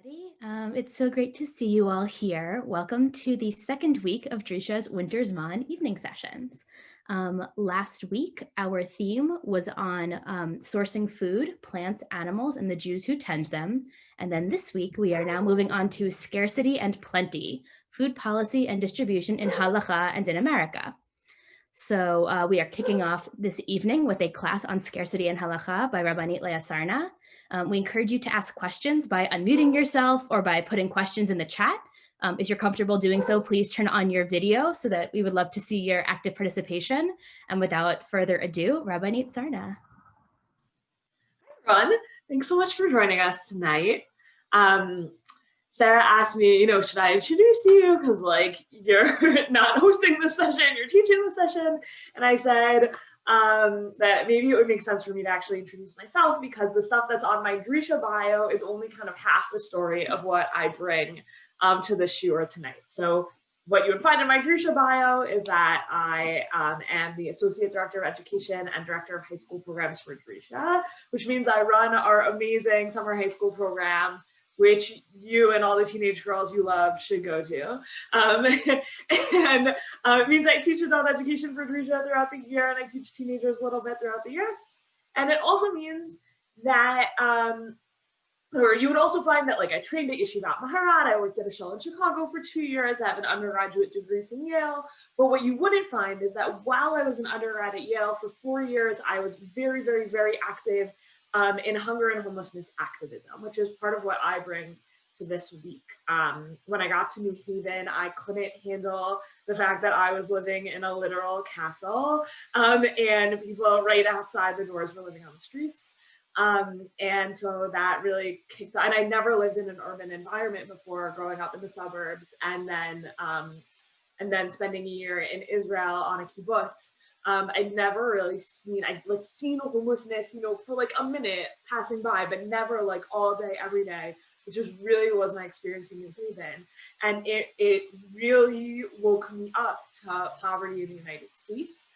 It's so great to see you all here. Welcome to the second week of Drisha's Winter Zman evening sessions. Last week, our theme was on sourcing food, plants, animals, and the Jews who tend them. And then this week, we are now moving on to scarcity and plenty, food policy and distribution in Halakhah and in America. So we are kicking off this evening with a class on scarcity and Halakhah by Rabbanit Leah Sarna. We encourage you to ask questions by unmuting yourself or by putting questions in the chat. If you're comfortable doing so, please turn on your video so that we would love to see your active participation. And without further ado, Rabbanit Sarna. Hi, everyone. Thanks so much for joining us tonight. Sarah asked me, should I introduce you? Because you're not hosting this session, you're teaching the session. And I said that maybe it would make sense for me to actually introduce myself because the stuff that's on my Drisha bio is only kind of half the story of what I bring to the shiur tonight. So what you would find in my Drisha bio is that I am the Associate Director of Education and Director of High School Programs for Drisha, which means I run our amazing summer high school program, which you and all the teenage girls you love should go to. It means I teach adult education for Drisha throughout the year, and I teach teenagers a little bit throughout the year. And it also means that, or you would also find that I trained at Yeshivat Maharat, I worked at a shul in Chicago for 2 years, I have an undergraduate degree from Yale. But what you wouldn't find is that while I was an undergrad at Yale for 4 years, I was very, very, very active in hunger and homelessness activism, which is part of what I bring to this week. When I got to New Haven, I couldn't handle the fact that I was living in a literal castle and people right outside the doors were living on the streets. And so that really kicked on. And I never lived in an urban environment before, growing up in the suburbs and then spending a year in Israel on a kibbutz. I'd never really seen homelessness, for a minute passing by, but never all day, every day, which just really was my experience in New Haven. And it really woke me up to poverty in the United States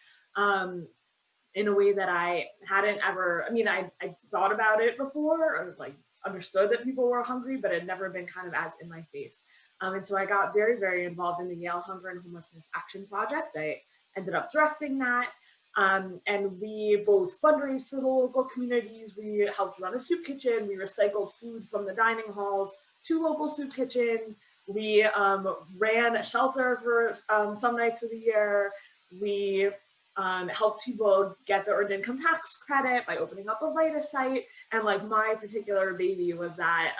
in a way that I hadn't ever, I thought about it before, or understood that people were hungry, but it had never been kind of as in my face. And so I got very, very involved in the Yale Hunger and Homelessness Action Project. I ended up directing that, and we both fundraised for the local communities. We helped run a soup kitchen. We recycled food from the dining halls to local soup kitchens. We ran a shelter for some nights of the year. We helped people get the earned income tax credit by opening up a Vita site. And my particular baby was that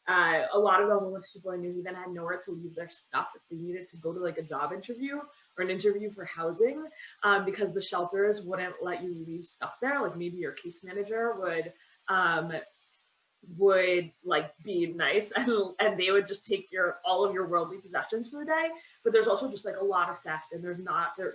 a lot of the homeless people in New Haven had nowhere to leave their stuff if they needed to go to a job interview or an interview for housing, because the shelters wouldn't let you leave stuff there. Maybe your case manager would be nice and they would just take all of your worldly possessions for the day. But there's also just a lot of theft, and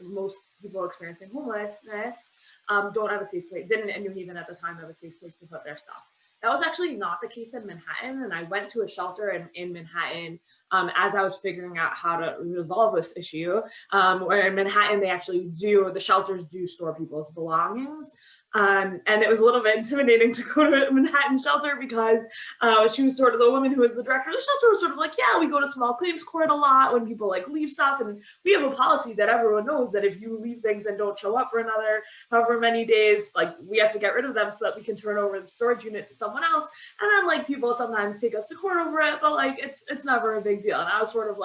most people experiencing homelessness don't have a safe place, didn't in New Haven at the time have a safe place to put their stuff. That was actually not the case in Manhattan, and I went to a shelter in Manhattan as I was figuring out how to resolve this issue, where in Manhattan the shelters do store people's belongings. And it was a little bit intimidating to go to a Manhattan shelter because she was sort of the woman who was the director of the shelter was sort of yeah, we go to small claims court a lot when people leave stuff, and we have a policy that everyone knows that if you leave things and don't show up for another however many days, we have to get rid of them so that we can turn over the storage unit to someone else. And then people sometimes take us to court over it, but it's never a big deal. And I was sort of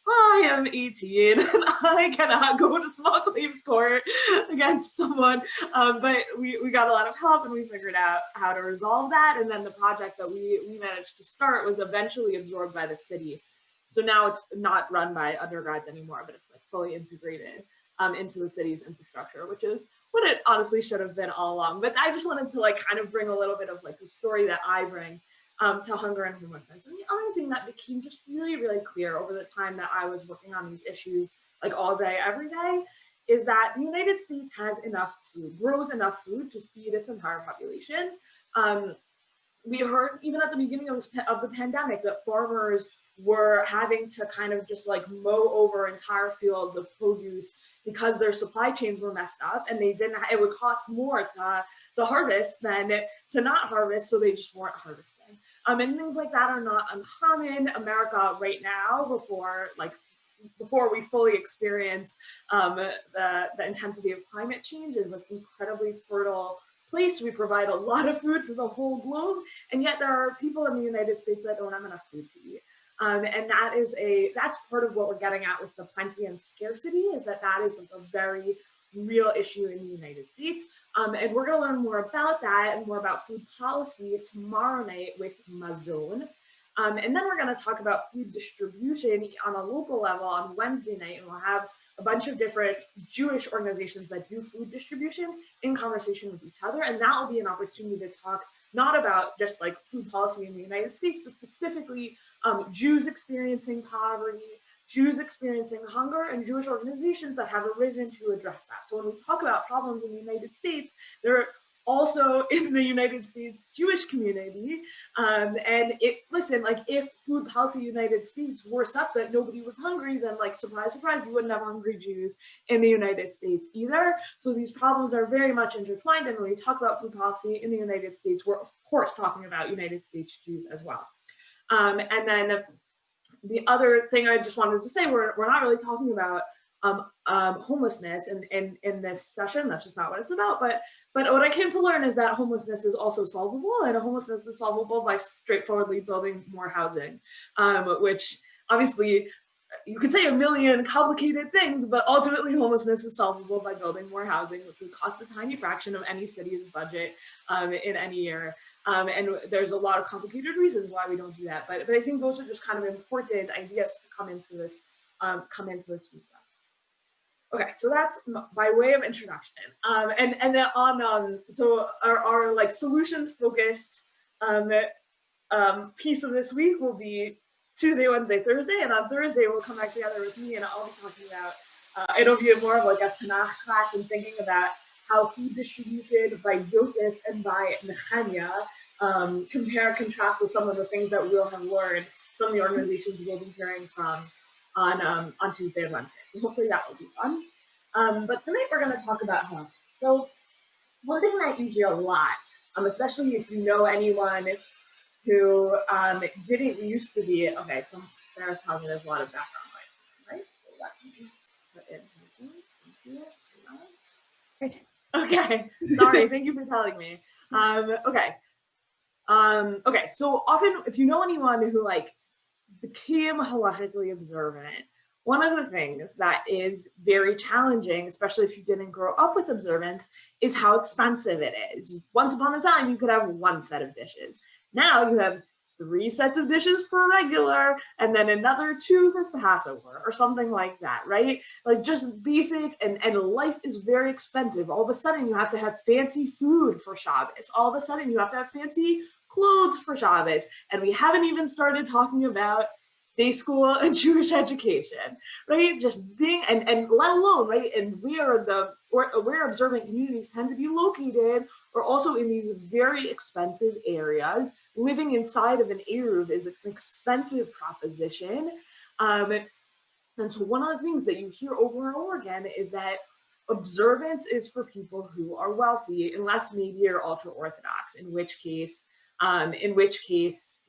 I am 18 and I cannot go to small claims court against someone. But we got a lot of help and we figured out how to resolve that. And then the project that we managed to start was eventually absorbed by the city. So now it's not run by undergrads anymore, but it's fully integrated into the city's infrastructure, which is what it honestly should have been all along. But I just wanted to kind of bring a little bit of the story that I bring to hunger and homelessness. And the other thing that became just really, really clear over the time that I was working on these issues, all day, every day, is that the United States has enough food, grows enough food to feed its entire population. We heard even at the beginning of the pandemic that farmers were having to kind of just mow over entire fields of produce because their supply chains were messed up, and it would cost more to harvest than to not harvest, so they just weren't harvesting. And things like that are not uncommon. America right now, before we fully experience the intensity of climate change, is an incredibly fertile place. We provide a lot of food to the whole globe, and yet there are people in the United States that don't have enough food to eat. And that's part of what we're getting at with the plenty and scarcity, is that is a very real issue in the United States. And we're going to learn more about that and more about food policy tomorrow night with Mazon. And then we're going to talk about food distribution on a local level on Wednesday night, and we'll have a bunch of different Jewish organizations that do food distribution in conversation with each other. And that will be an opportunity to talk not about just like food policy in the United States, but specifically Jews experiencing poverty, Jews experiencing hunger, and Jewish organizations that have arisen to address that. So when we talk about problems in the United States, they're also in the United States Jewish community. If food policy in the United States were such that nobody was hungry, then like, surprise, surprise, you wouldn't have hungry Jews in the United States either. So these problems are very much intertwined. And when we talk about food policy in the United States, we're of course talking about United States Jews as well. And then the other thing I just wanted to say, we're not really talking about homelessness in this session. That's just not what it's about. But what I came to learn is that homelessness is also solvable, and homelessness is solvable by straightforwardly building more housing, which obviously you could say a million complicated things, but ultimately homelessness is solvable by building more housing, which would cost a tiny fraction of any city's budget in any year. And there's a lot of complicated reasons why we don't do that. But I think those are just kind of important ideas to come into this week. Okay, so that's by way of introduction. And then on so our like solutions focused piece of this week will be Tuesday, Wednesday, Thursday, and on Thursday we'll come back together with me, and I'll be talking about it'll be more of like a Tanakh class and thinking about how food distributed by Joseph and by Nehemiah compare and contrast with some of the things that we'll have learned from the organizations we'll be hearing from on Tuesday and Wednesday. So hopefully that will be fun. But tonight we're going to talk about Halakhah. So one thing that you hear a lot, especially if you know anyone who didn't used to be, okay, so Sarah's telling me there's a lot of background noise, right? So let me put in something. Okay, sorry, thank you for telling me. Okay, so often if you know anyone who like became halachically observant, one of the things that is very challenging, especially if you didn't grow up with observance, is how expensive it is. Once upon a time, you could have one set of dishes. Now you have 3 sets of dishes for regular, and then another 2 for Passover, or something like that, right? Like just basic, and life is very expensive. All of a sudden, you have to have fancy food for Shabbos. All of a sudden, you have to have fancy clothes for Shabbos. And we haven't even started talking about day school and Jewish education, right? Just being, and let alone, right? And where observant communities tend to be located, or also in these very expensive areas. Living inside of an eruv is an expensive proposition. And so one of the things that you hear over and over again is that observance is for people who are wealthy, unless maybe you're ultra Orthodox, in which case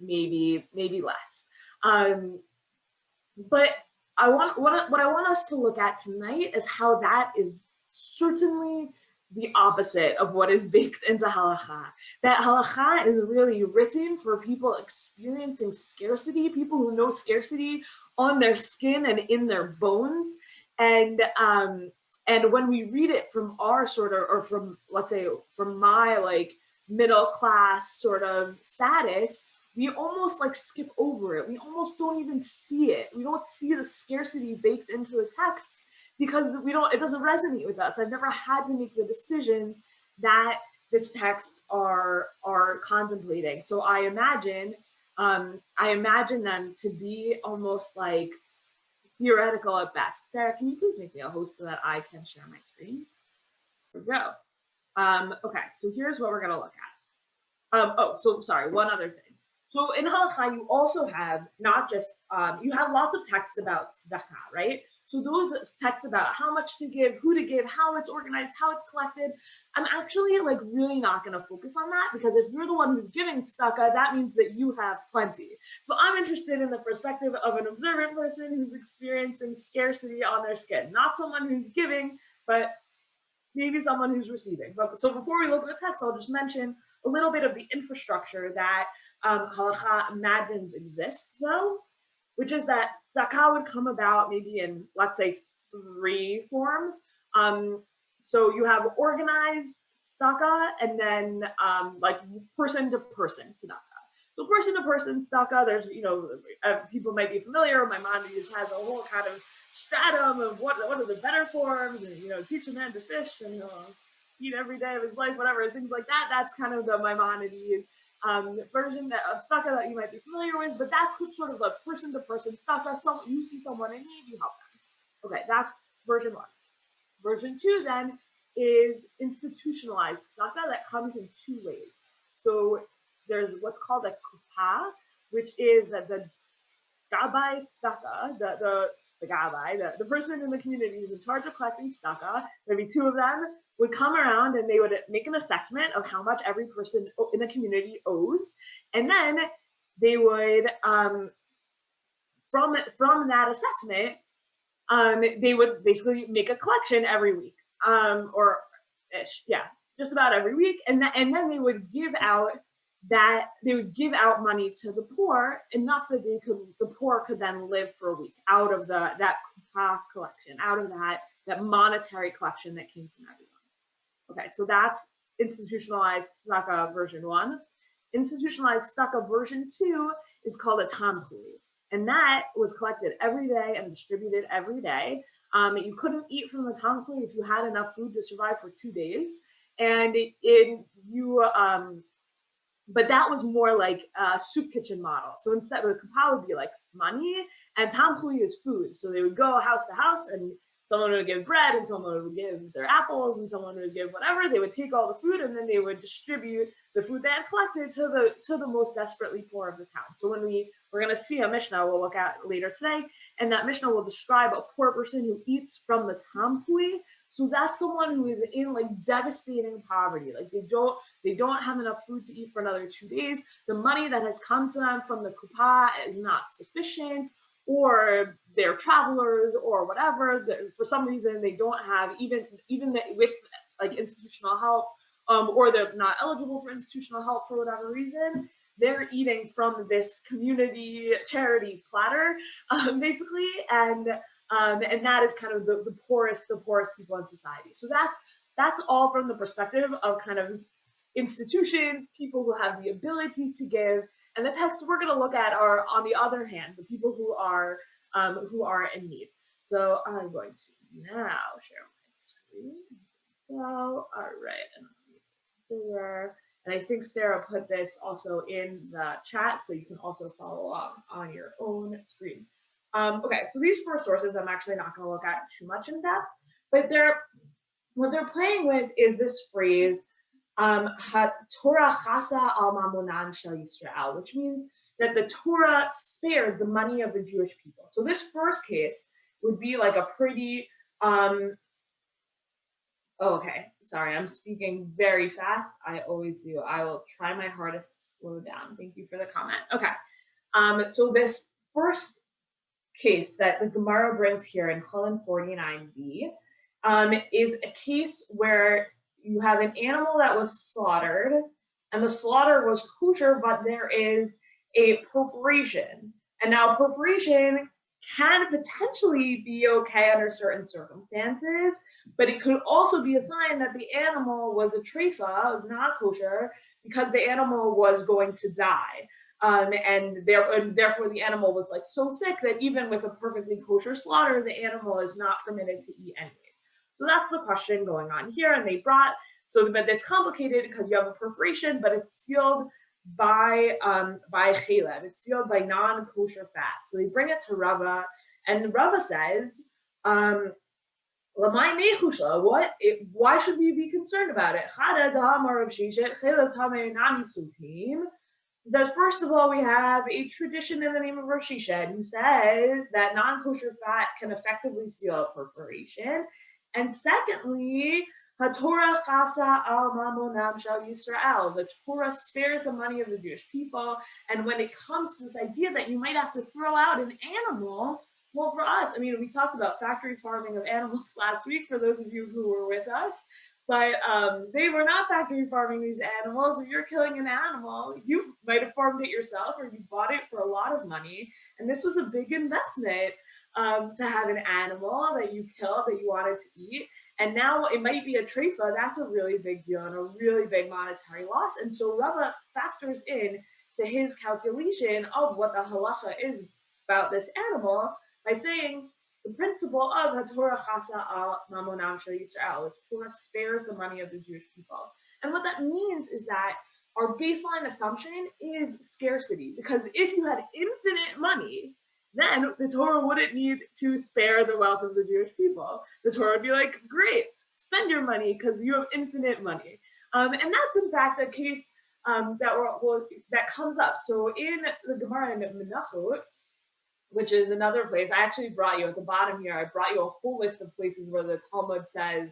maybe less. But what I want us to look at tonight is how that is certainly the opposite of what is baked into Halakhah. That Halakhah is really written for people experiencing scarcity, people who know scarcity on their skin and in their bones. And when we read it from our sort of, or from, let's say, from my like middle class sort of status, we almost like skip over it. We almost don't even see it. We don't see the scarcity baked into the texts because it doesn't resonate with us. I've never had to make the decisions that this text are contemplating. So I imagine them to be almost like theoretical at best. Sarah, can you please make me a host so that I can share my screen? There we go. Okay, so here's what we're gonna look at. So sorry, one other thing. So in Halakhah, you also have not just, you have lots of texts about tzedakah, right? So those texts about how much to give, who to give, how it's organized, how it's collected, I'm actually like really not going to focus on that, because if you're the one who's giving tzedakah, that means that you have plenty. So I'm interested in the perspective of an observant person who's experiencing scarcity on their skin, not someone who's giving, but maybe someone who's receiving. But so before we look at the text, I'll just mention a little bit of the infrastructure that Halakhah imagines exists, though, which is that tzedakah would come about maybe in, let's say, 3 forms. So you have organized tzedakah, and then like person-to-person tzedakah. So person-to-person tzedakah, there's, people might be familiar. My mom just has a whole kind of stratum of what are the better forms, and teach a man to fish and eat every day of his life, whatever, things like that. That's kind of the Maimonides version of tzedakah that you might be familiar with, but that's sort of a person-to-person tzedakah. You see someone in need, you help them. Okay, that's version 1. Version 2 then is institutionalized tzedakah that comes in 2 ways. So there's what's called a kuppah, which is the gabbai tzedakah, the gabbai, the person in the community who's in charge of collecting tzedakah. Maybe 2 of them would come around and they would make an assessment of how much every person in the community owes, and then they would from that assessment they would basically make a collection every week, or ish, yeah, just about every week, and then they would give out money to the poor, enough that the poor could then live for a week out of that kuppah collection, out of that monetary collection that came from everyone. Okay, so that's institutionalized tzedakah version 1. Institutionalized tzedakah version 2 is called a tamchui, and that was collected every day and distributed every day. You couldn't eat from the tamchui if you had enough food to survive for 2 days, and but that was more like a soup kitchen model. So instead, the kuppah would be like money, and tamchui is food. So they would go house to house, and someone would give bread, and someone would give their apples, and someone would give whatever. They would take all the food, and then they would distribute the food they had collected to the most desperately poor of the town. So when we're going to see a Mishnah we'll look at later today, and that Mishnah will describe a poor person who eats from the tamchui. So that's someone who is in like devastating poverty. Like they don't have enough food to eat for another 2 days. The money that has come to them from the kuppah is not sufficient, or they're travelers or whatever. For some reason, they don't have even with like institutional help, or they're not eligible for institutional help for whatever reason. They're eating from this community charity platter, basically, and that is kind of the poorest people in society. So that's all from the perspective of kind of institutions, people who have the ability to give. And the texts we're going to look at are, on the other hand, the people who are in need. So I'm going to now share my screen. So, all right, and I think Sarah put this also in the chat, so you can also follow along on your own screen. Okay, so these 4 sources I'm actually not going to look at too much in depth, but what they're playing with is this phrase, Torah chasa al mamonan shel Yisrael, which means that the Torah spared the money of the Jewish people. So this first case would be like a pretty, okay, sorry, I'm speaking very fast. I always do. I will try my hardest to slow down. Thank you for the comment. Okay, so this first case that the Gemara brings here in Chulin 49b is a case where you have an animal that was slaughtered, and the slaughter was kosher, but there is a perforation. And now perforation can potentially be okay under certain circumstances, but it could also be a sign that the animal was a treifa, was not kosher, because the animal was going to die. And therefore the animal was like so sick that even with a perfectly kosher slaughter, the animal is not permitted to eat anyways. So that's the question going on here. And they brought, but it's complicated because you have a perforation, but it's sealed by chalev. It's sealed by non-kosher fat. So they bring it to Rava, and Rava says, why should we be concerned about it? It says, first of all, we have a tradition in the name of Rosh Hashanah who says that non-kosher fat can effectively seal out perforation. And secondly, HaTorah chasa al mamonam shel Yisrael. The Torah spares the money of the Jewish people. And when it comes to this idea that you might have to throw out an animal, well, for us, I mean, we talked about factory farming of animals last week for those of you who were with us. But they were not factory farming these animals. If you're killing an animal, you might have farmed it yourself or you bought it for a lot of money. And this was a big investment to have an animal that you killed that you wanted to eat. And now it might be a treifa. That's a really big deal and a really big monetary loss. And so Rava factors in to his calculation of what the halacha is about this animal by saying, the principle of HaTorah chasa al mamonam shel Yisrael, which Torah spares the money of the Jewish people. And what that means is that our baseline assumption is scarcity, because if you had infinite money, then the Torah wouldn't need to spare the wealth of the Jewish people. The Torah would be like, great, spend your money because you have infinite money. And that's in fact the case that comes up. So in the Gemara in Menachot, which is another place. I actually brought you at the bottom here. I brought you a whole list of places where the Talmud says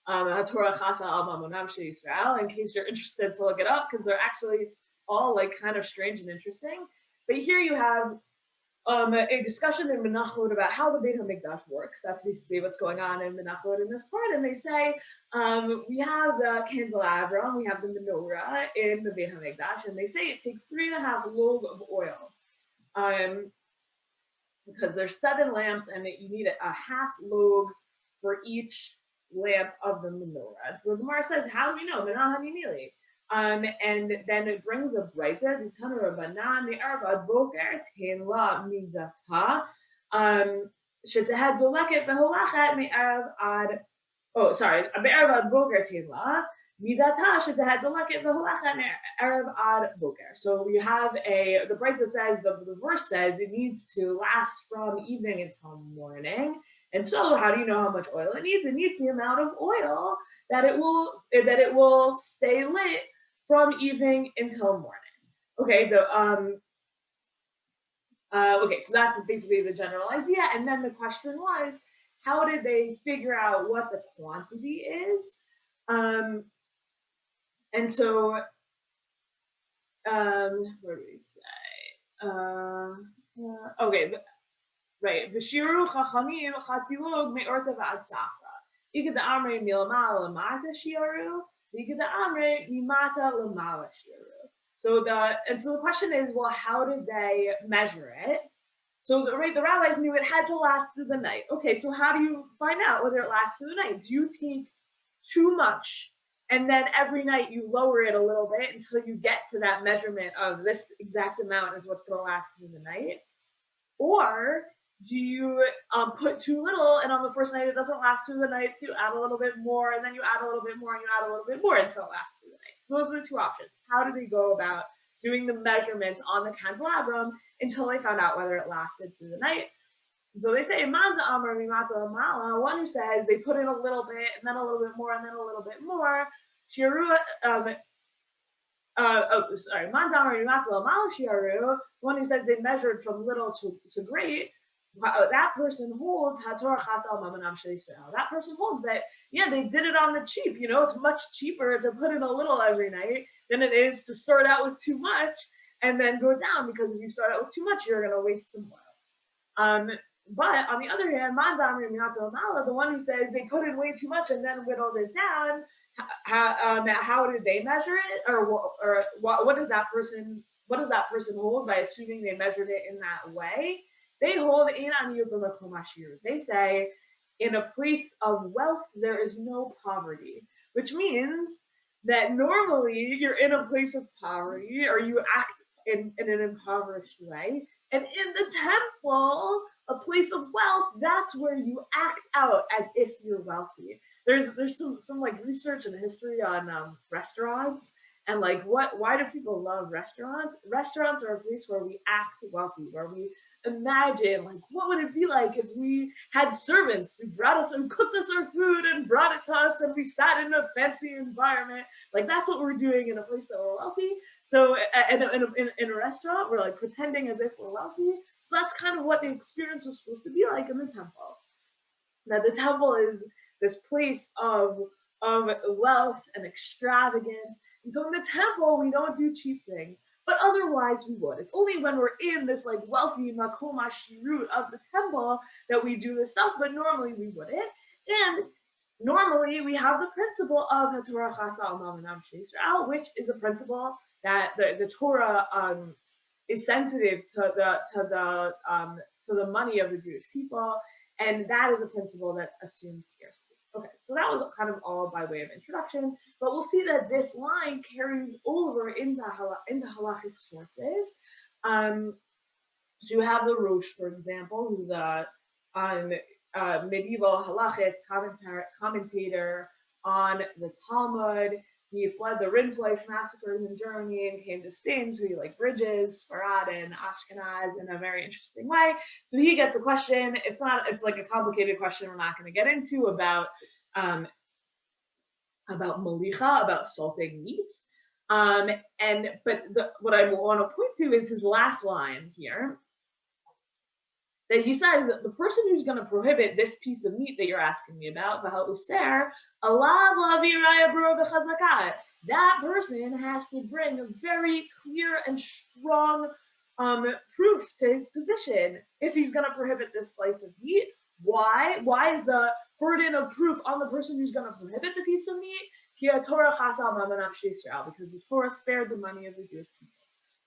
HaTorah chasa al mamonam shel Yisrael, in case you're interested to look it up, because they're actually all like kind of strange and interesting. But here you have a discussion in Menachot about how the Beit HaMikdash works. That's basically what's going on in Menachot in this part. And they say we have the candelabrum, we have the menorah in the Beit HaMikdash, and they say it takes 3.5 log of oil. Because there's 7 lamps and you need a half log for each lamp of the menorah. So the Gemara says, how do we know? And then it brings a brighter, the Tana Rabbanan, the Arvad Boker, Tain La Migdata, Shetahad Doleket, the Halakha, me Arab Ad, oh, sorry, Arvad Boker, Tain La. So you have the Brisa says, the verse says it needs to last from evening until morning. And so how do you know how much oil it needs? It needs the amount of oil that it will stay lit from evening until morning. Okay, okay, so that's basically the general idea. And then the question was, how did they figure out what the quantity is? And so, what do we say? Okay, right. V'shiru chachamim chatilog me'orta v'atzachra. Igad amre milamala lamata shiaru. Igad amre mimata lamala shiaru. So the question is, well, how did they measure it? So the rabbis knew it had to last through the night. Okay, so how do you find out whether it lasts through the night? Do you take too much and then every night you lower it a little bit until you get to that measurement of this exact amount is what's going to last through the night? Or do you put too little and on the first night it doesn't last through the night, so you add a little bit more and then you add a little bit more and you add a little bit more until it lasts through the night? So those are the two options. How do they go about doing the measurements on the candelabrum until they found out whether it lasted through the night? So they say, one who says they put in a little bit and then a little bit more and then a little bit more. One who says they measured from little to great. That person holds that person holds that, yeah, they did it on the cheap. You know, it's much cheaper to put in a little every night than it is to start out with too much and then go down, because if you start out with too much, you're going to waste some oil. But on the other hand, the one who says they put in way too much and then whittled it down, how did they measure it, or what does that person hold by assuming they measured it in that way? They hold they say in a place of wealth there is no poverty, which means that normally you're in a place of poverty or you act in an impoverished way, and in the temple, a place of wealth, that's where you act out as if you're wealthy. There's some like research and history on restaurants and like why do people love restaurants? Restaurants are a place where we act wealthy, where we imagine like what would it be like if we had servants who brought us and cooked us our food and brought it to us and we sat in a fancy environment. Like that's what we're doing in a place that we're wealthy. So in a restaurant, we're like pretending as if we're wealthy. So that's kind of what the experience was supposed to be like in the temple. That the temple is this place of wealth and extravagance. And so in the temple, we don't do cheap things, but otherwise we would. It's only when we're in this like wealthy makom hashirut of the temple that we do this stuff, but normally we wouldn't. And normally we have the principle of Torah chasa al mamanam she'Yisrael, which is a principle that the Torah is sensitive to the money of the Jewish people, and that is a principle that assumes scarcity. Okay, so that was kind of all by way of introduction, but we'll see that this line carries over into halachic sources. So you have the Rosh, for example, who's a medieval halachist commentator on the Talmud. He fled the Rindfleisch massacres in Germany and came to Spain, so he like bridges Sfarad and Ashkenaz in a very interesting way. So he gets a question. It's like a complicated question we're not going to get into about malicha, about salting meat. What I want to point to is his last line here. That he says the person who's going to prohibit this piece of meat that you're asking me about, that person has to bring a very clear and strong proof to his position if he's going to prohibit this slice of meat. Why? Why is the burden of proof on the person who's going to prohibit the piece of meat? Because the Torah spared the money of the Jewish people.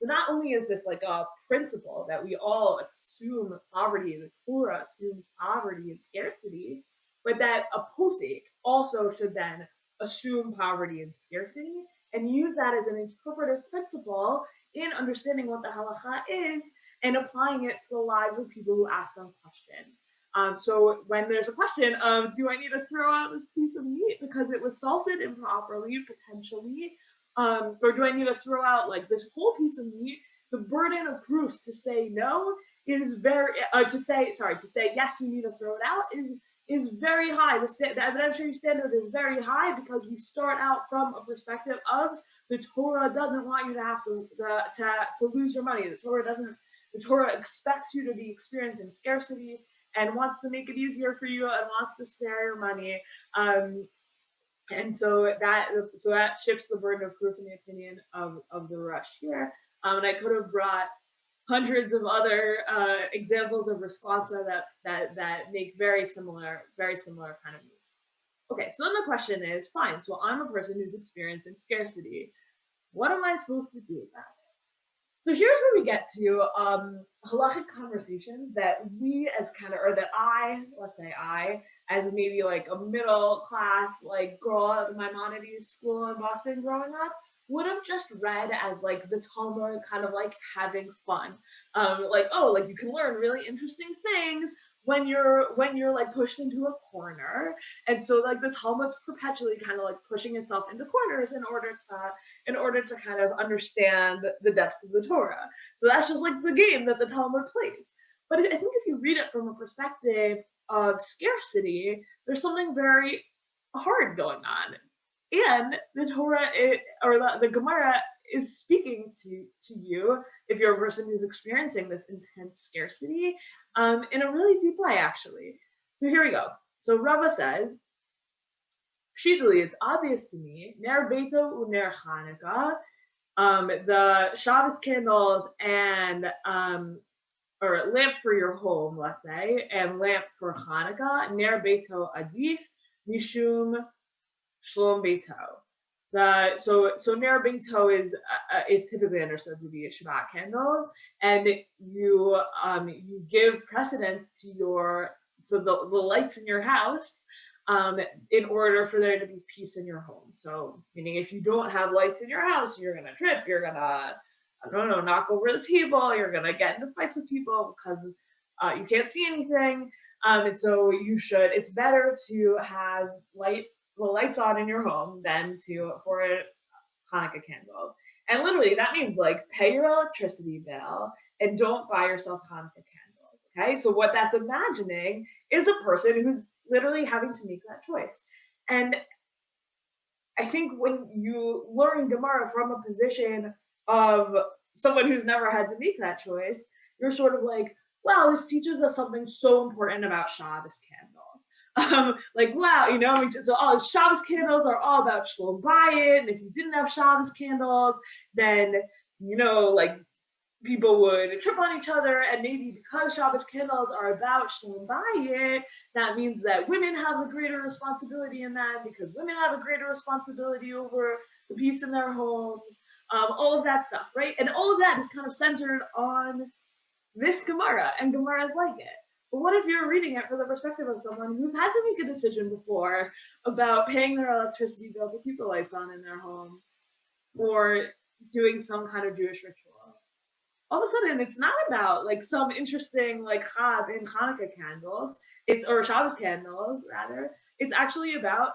So not only is this like a principle that we all assume poverty, the Torah assumes poverty and scarcity, but that a posek also should then assume poverty and scarcity and use that as an interpretive principle in understanding what the halacha is and applying it to the lives of people who ask them questions. So when there's a question of, do I need to throw out this piece of meat because it was salted improperly, potentially, or do I need to throw out like this whole piece of meat? The burden of proof to say no is very, to say yes, you need to throw it out is very high. The evidentiary standard is very high because we start out from a perspective of the Torah doesn't want you to have to lose your money. The Torah expects you to be experiencing scarcity and wants to make it easier for you and wants to spare your money. And so that shifts the burden of proof in the opinion of the Rosh here. And I could have brought hundreds of other examples of responsa that make very similar kind of moves. Okay, so then the question is, fine, so I'm a person who's experiencing scarcity. What am I supposed to do about it? So here's where we get to halachic conversations that we as kind of, or that I, as maybe like a middle class like girl at the Maimonides school in Boston growing up, would have just read as like the Talmud kind of like having fun. Like, oh, like you can learn really interesting things when you're like pushed into a corner. And so like the Talmud's perpetually kind of like pushing itself into corners in order to kind of understand the depths of the Torah. So that's just like the game that the Talmud plays. But I think if you read it from a perspective of scarcity, there's something very hard going on. And the Torah or the Gemara is speaking to you if you're a person who's experiencing this intense scarcity in a really deep way, actually. So here we go. So Rava says, Pshituli, it's obvious to me, Ner Beito u Ner Hanukkah, the Shabbos candles and or lamp for your home, let's say, and lamp for Hanukkah, Ner Beito Adis, Mishum Shlom Beito. So Ner Beito is typically understood to be Shabbat candles, and you give precedence to the lights in your house in order for there to be peace in your home. So meaning if you don't have lights in your house, you're gonna trip, you're gonna knock over the table, you're gonna get into fights with people because you can't see anything. And so it's better to have the lights on in your home than for Hanukkah candles. And literally that means like pay your electricity bill and don't buy yourself Hanukkah candles. Okay, so what that's imagining is a person who's literally having to make that choice. And I think when you learn Gemara from a position of someone who's never had to make that choice, you're sort of like, wow, this teaches us something so important about Shabbos candles. Like, wow, so Shabbos candles are all about shalom bayit, and if you didn't have Shabbos candles, then, like, people would trip on each other, and maybe because Shabbos candles are about shalom bayit, that means that women have a greater responsibility in that, because women have a greater responsibility over the peace in their homes, all of that stuff, right? And all of that is kind of centered on this Gemara, and Gemaras like it. But what if you're reading it for the perspective of someone who's had to make a decision before about paying their electricity bill to keep the lights on in their home, or doing some kind of Jewish ritual? All of a sudden, it's not about like some interesting like Chag and Hanukkah candles, or Shabbos candles rather. It's actually about,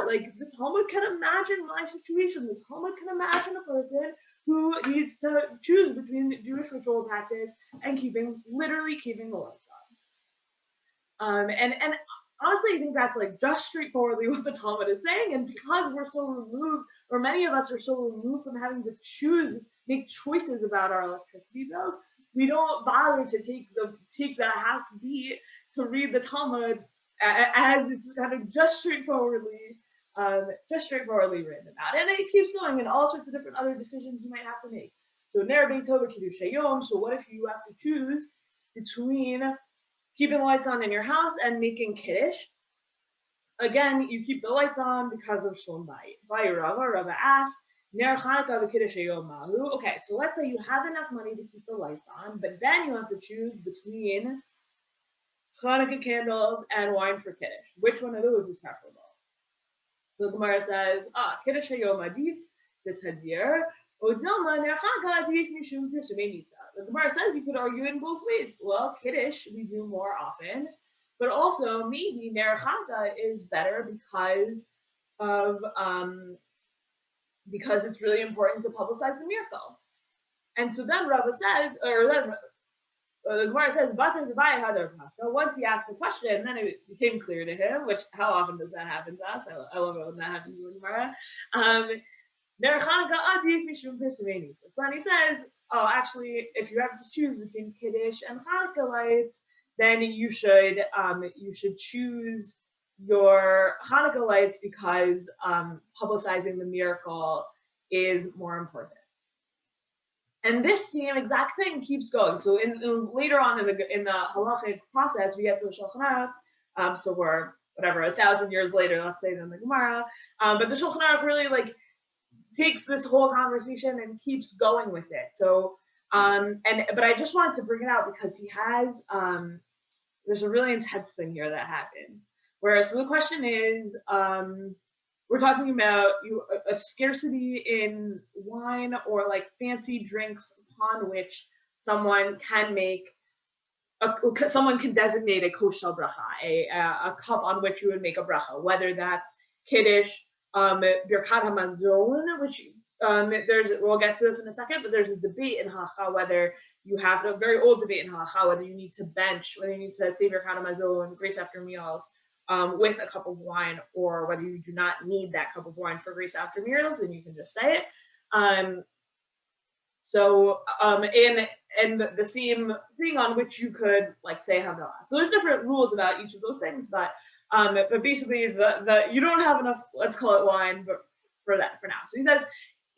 like the Talmud can imagine my situation. The Talmud can imagine a person who needs to choose between Jewish ritual practice and literally keeping the lights on. And honestly, I think that's like just straightforwardly what the Talmud is saying. And because we're so removed, or many of us are so removed from having to make choices about our electricity bills, we don't bother to take the half beat to read the Talmud as it's kind of just straightforwardly written about. And it keeps going in all sorts of different other decisions you might have to make. So ner beito v'kiddush hayom. So what if you have to choose between keeping the lights on in your house and making kiddush? Again, you keep the lights on because of shalom bayit. Rava asked, ner Hanukkah v'kiddush hayom mahu. Okay, so let's say you have enough money to keep the lights on, but then you have to choose between Hanukkah candles and wine for kiddush. Which one of those is preferable? So the Gemara says, kiddush hayom adif v'tadir, odilma ner Hanukkah adif mishum pirsumei nisa. The Gemara says you could argue in both ways. Well, kiddush we do more often, but also maybe ner Hanukkah is better because it's really important to publicize the miracle. And so then Rava says, the Gemara says, once he asked the question, then it became clear to him, which how often does that happen to us? I love it when that happens in the Gemara. So then he says, actually, if you have to choose between Kiddush and Hanukkah lights, then you should choose your Hanukkah lights because publicizing the miracle is more important. And this same exact thing keeps going. So later on in the halachic process, we get to the Shulchan Aruch. So we're 1,000 years later, let's say, than the Gemara. But the Shulchan Aruch really takes this whole conversation and keeps going with it. So but I just wanted to bring it out because he has there's a really intense thing here that happened. So the question is, we're talking about a scarcity in wine or like fancy drinks upon which someone can designate a kosher bracha, a cup on which you would make a bracha, whether that's kiddush, birkat hamazon, which we'll get to this in a second, but there's a debate in Halakhah whether you have a very old debate in Halakhah whether you need to say birkat hamazon, grace after meals, with a cup of wine, or whether you do not need that cup of wine for grace after meals and you can just say it. And the same thing on which you could say Havdalah. So there's different rules about each of those things, but basically you don't have enough, let's call it wine, but for now. So he says,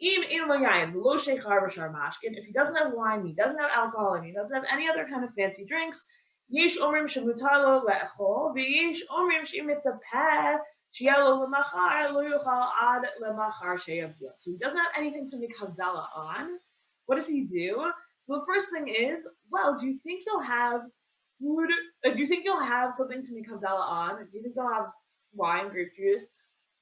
if he doesn't have wine, he doesn't have alcohol, and he doesn't have any other kind of fancy drinks, yesh omrim shemutar lo le'echol, v'yesh omrim she'im mitzapeh she'yeh lo lemachar lo yochal ad lemachar she'yavdil. So he doesn't have anything to make Havdalah on. What does he do? So the first thing is, do you think you'll have food? Do you think you'll have something to make Havdalah on? Do you think you'll have wine, grape juice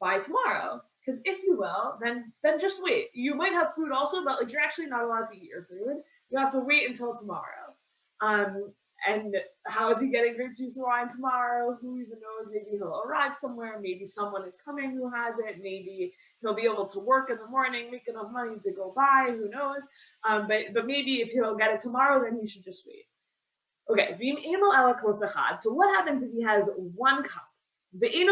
by tomorrow? Because if you will, then just wait. You might have food also, but you're actually not allowed to eat your food. You have to wait until tomorrow. And how is he getting grape juice or wine tomorrow? Who even knows? Maybe he'll arrive somewhere. Maybe someone is coming who has it. Maybe he'll be able to work in the morning, make enough money to go buy. Who knows? But maybe if he'll get it tomorrow, then he should just wait. Okay. So what happens if he has one cup? And he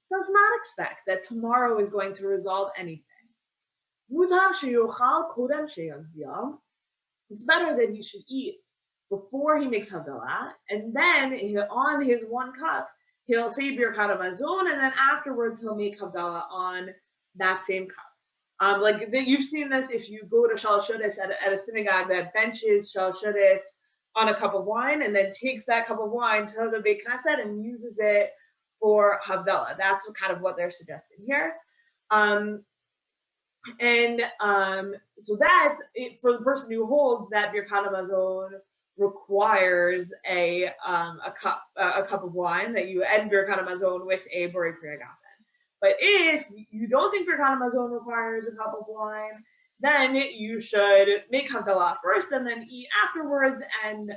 does not expect that tomorrow is going to resolve anything. It's better that he should eat before he makes Havdalah, and then on his 1 cup, he'll say Birkat Hamazon, and then afterwards he'll make Havdalah on that same cup. Like you've seen this if you go to Shal Shodes at a synagogue that benches Shal Shodes on a cup of wine and then takes that cup of wine to the Beit Knesset and uses it for Havdalah. That's kind of what they're suggesting here. So that's it for the person who holds that Birkat Hamazon requires a cup of wine that you end Birkat Hamazon with a Borei Pri Hagafen. But if you don't think Birkat Hamazon requires a cup of wine, then you should make Havdalah first and then eat afterwards, and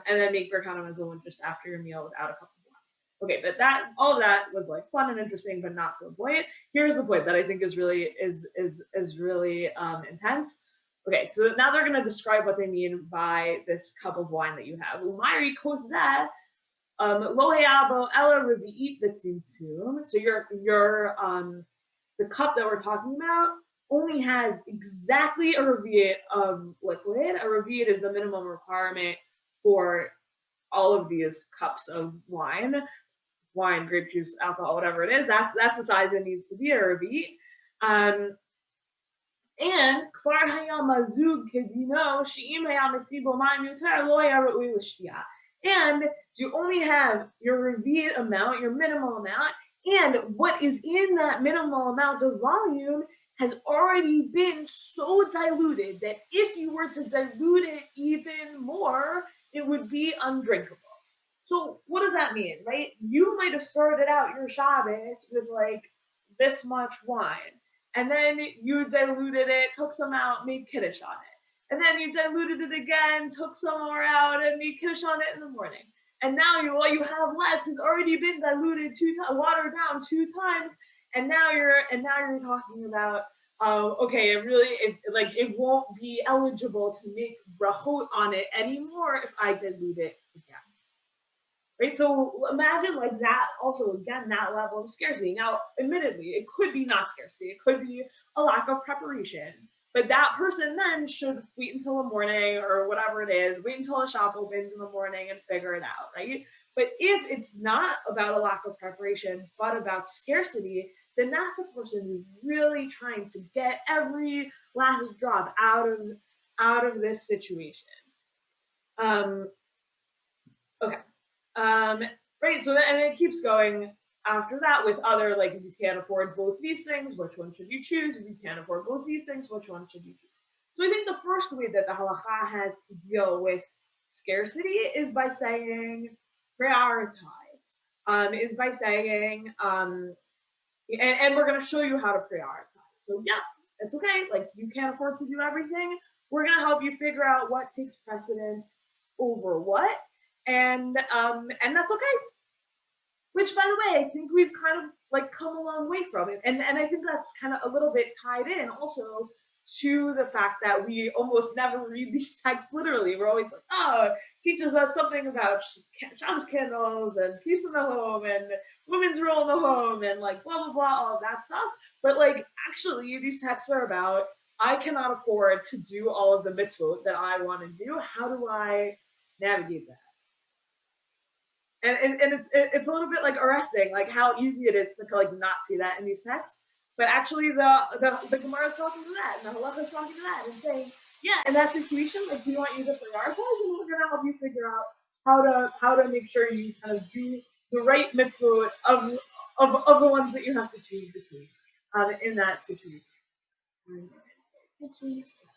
then make Birkat Hamazon just after your meal without a cup of wine. Okay, but all of that was like fun and interesting, but not to the point. Here's the point that I think is really intense. Okay, so now they're going to describe what they mean by this cup of wine that you have. Umayri koseh lo hayabo ela revi'it v'tzimtzum. So your the cup that we're talking about only has exactly a revi'it of liquid. A revi'it is the minimum requirement for all of these cups of wine, grape juice, alcohol, whatever it is. That's the size it needs to be, a revi'it. And kvar haya mazug kedino she'im haya mesibo ma'im yuter lo haya ra'ui l'shtiya. And so you only have your revi'it amount, your minimal amount, and what is in that minimal amount of volume has already been so diluted that if you were to dilute it even more, it would be undrinkable. So what does that mean, right? You might have started out your Shabbos with like this much wine, and then you diluted it, took some out, made Kiddush on it. And then you diluted it again, took some more out, and made Kiddush on it in the morning. And now what you have left has already been diluted watered down 2 times, and now you're talking about okay, it won't be eligible to make brachot on it anymore if I dilute it again. Right, so imagine like that. Also, again, that level of scarcity. Now, admittedly, it could be not scarcity. It could be a lack of preparation. But that person then should wait until the morning or whatever it is. Wait until the shop opens in the morning and figure it out, right? But if it's not about a lack of preparation, but about scarcity, then that's the person who's really trying to get every last drop out of this situation. Okay. Right, so and it keeps going after that with other, like, if you can't afford both these things, which one should you choose? If you can't afford both these things, which one should you choose? So I think the first way that the Halakhah has to deal with scarcity is by saying prioritize, is by saying, and we're going to show you how to prioritize. So yeah, it's okay, like you can't afford to do everything. We're going to help you figure out what takes precedence over what. And that's okay. Which, by the way, I think we've kind of like come a long way from it. And I think that's kind of a little bit tied in also to the fact that we almost never read these texts literally. We're always like, oh, it teaches us something about Shabbos candles and peace in the home and women's role in the home and like blah, blah, blah, all of that stuff. But like, actually, these texts are about, I cannot afford to do all of the mitzvot that I want to do. How do I navigate that? And it's a little bit like arresting, like how easy it is to like not see that in these texts. But actually, the Gemara is talking to that, and the Halakhah is talking to that, and saying, yeah, in that situation, like we want you to prioritize, and we're gonna help you figure out how to make sure you kind of do the right mitzvot of the ones that you have to choose between in that situation.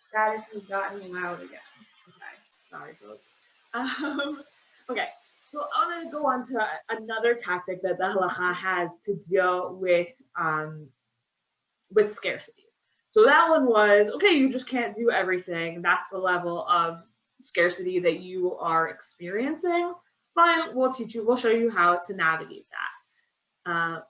Status has gotten loud again. Okay, sorry, folks. Okay. So I'm going to go on to another tactic that the Halakhah has to deal with scarcity. So that one was, okay, you just can't do everything. That's the level of scarcity that you are experiencing. Fine, we'll show you how to navigate that.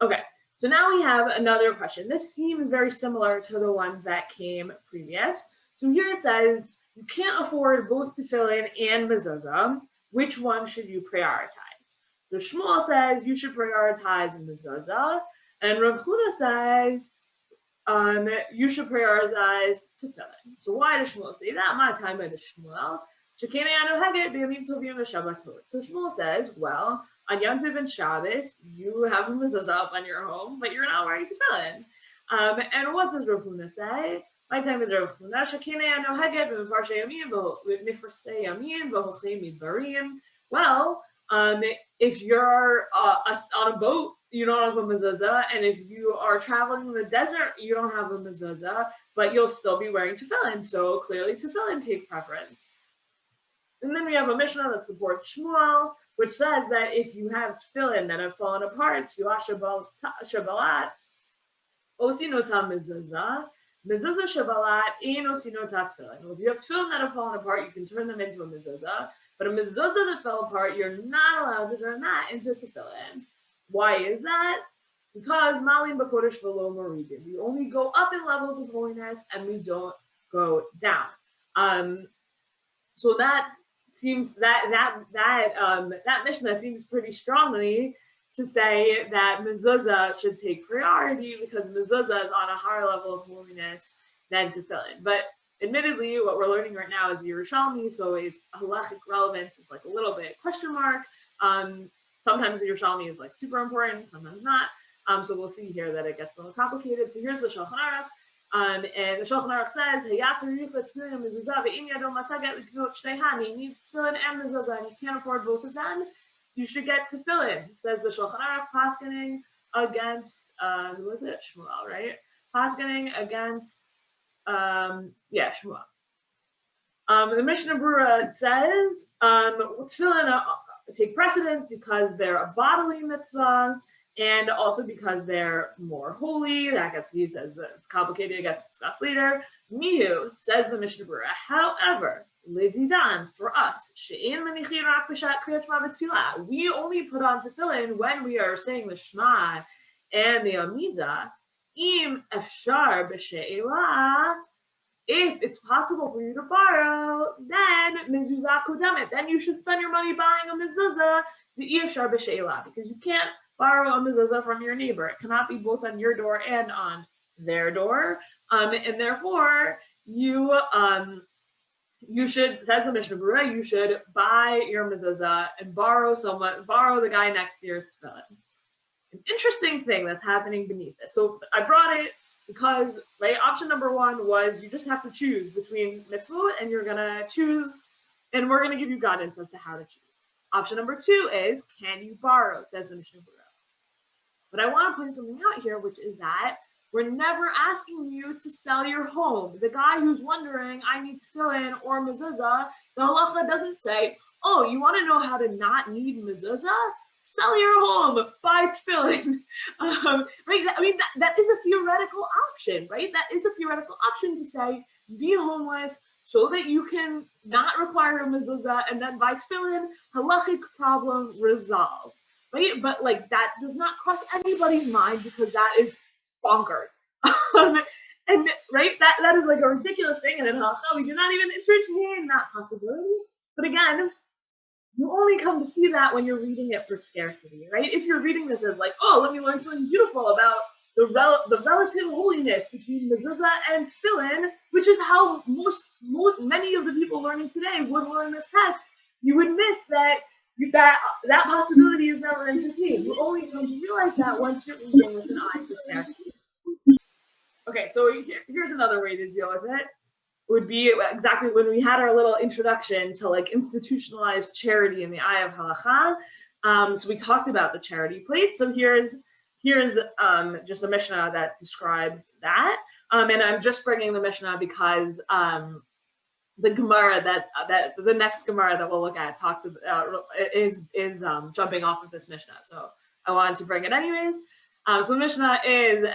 Okay, so now we have another question. This seems very similar to the ones that came previous. So here it says, you can't afford both tefillin and mezuzah. Which one should you prioritize? So Shmuel says you should prioritize mezuzah. And Rav Huna says, you should prioritize tefillin. So why does Shmuel say that? My time by the Shmuel. So Shmuel says, well, on Yom Tov and Shabbos, you have a mezuzah up on your home, but you're not wearing tefillin. And what does Rav Huna say? My time is Rav Huna. Well, if you're on a boat, you don't have a mezuzah, and if you are traveling in the desert, you don't have a mezuzah, but you'll still be wearing tefillin. So clearly, tefillin take preference. And then we have a Mishnah that supports Shmuel, which says that if you have tefillin that have fallen apart, tefillah shabalat, osinota mezuzah, mezuzah shabalat, ein osinota tefillin. Well, if you have tefillin that have fallen apart, you can turn them into a mezuzah. But a mezuzah that fell apart, you're not allowed to turn that into tefillin. Why is that? Because Malin Bakodesh Velo Moridim. We only go up in levels of holiness and we don't go down. So that seems that Mishnah seems pretty strongly to say that mezuzah should take priority because mezuzah is on a higher level of holiness than tefillin. But admittedly, what we're learning right now is Yerushalmi, so its halachic relevance is like a little bit question mark. Sometimes the Yerushalmi is like super important, sometimes not. So we'll see here that it gets a little complicated. So here's the Shulchan Aruch. And the Shulchan Aruch says, he needs tefillin and mezuzah, and he can't afford both of them. You should get tefillin, says the Shulchan Aruch, paskening against, who was it? Shmuel, right? Paskening against, Shmuel. The Mishnah Berurah says, tefillin take precedence because they're a bodily mitzvah, and also because they're more holy. That gets, he says that it's complicated, it gets discussed later. Mihu, says the Mishnah Berurah, however, Lididan, for us, we only put on tefillin when we are saying the Shema and the Amidah. Im efshar b'she'elah, if it's possible for you to borrow, then mezuzah kodemet, then you should spend your money buying a mezuzah, the efshar b'she'elah, because you can't borrow a mezuzah from your neighbor. It cannot be both on your door and on their door, and therefore you should, says the Mishnah Berurah, you should buy your mezuzah and borrow the guy next to your tefillin. An interesting thing that's happening beneath this. So I brought it because option number one was you just have to choose between mitzvot, and you're gonna choose, and we're gonna give you guidance as to how to choose. Option number two is, can you borrow, says the Mishnah Berurah. But I want to point something out here, which is that we're never asking you to sell your home. The guy who's wondering, I need tefillin or mezuzah, the halacha doesn't say, oh, you want to know how to not need mezuzah? Sell your home, buy tefillin. Right? I mean, that is a theoretical option, right? That is a theoretical option to say, be homeless so that you can not require a mezuzah and then buy tefillin, halachic problem resolved. Right? But that does not cross anybody's mind because that is bonkers. And right, that is like a ridiculous thing, and in Halakhah we do not even entertain that possibility. But again, you only come to see that when you're reading it for scarcity, right? If you're reading this as oh, let me learn something beautiful about the relative holiness between mezuzah and tefillin, which is how many of the people learning today would learn this text, you would miss that possibility is never entertained. You only come to realize that once you're reading with an eye for scarcity. Okay, so here's another way to deal with it. Would be exactly when we had our little introduction to institutionalized charity in the eye of Halakhah. So we talked about the charity plate. So here's just a Mishnah that describes that. And I'm just bringing the Mishnah because the Gemara that the next Gemara that we'll look at talks about is jumping off of this Mishnah. So I wanted to bring it anyways. So the Mishnah is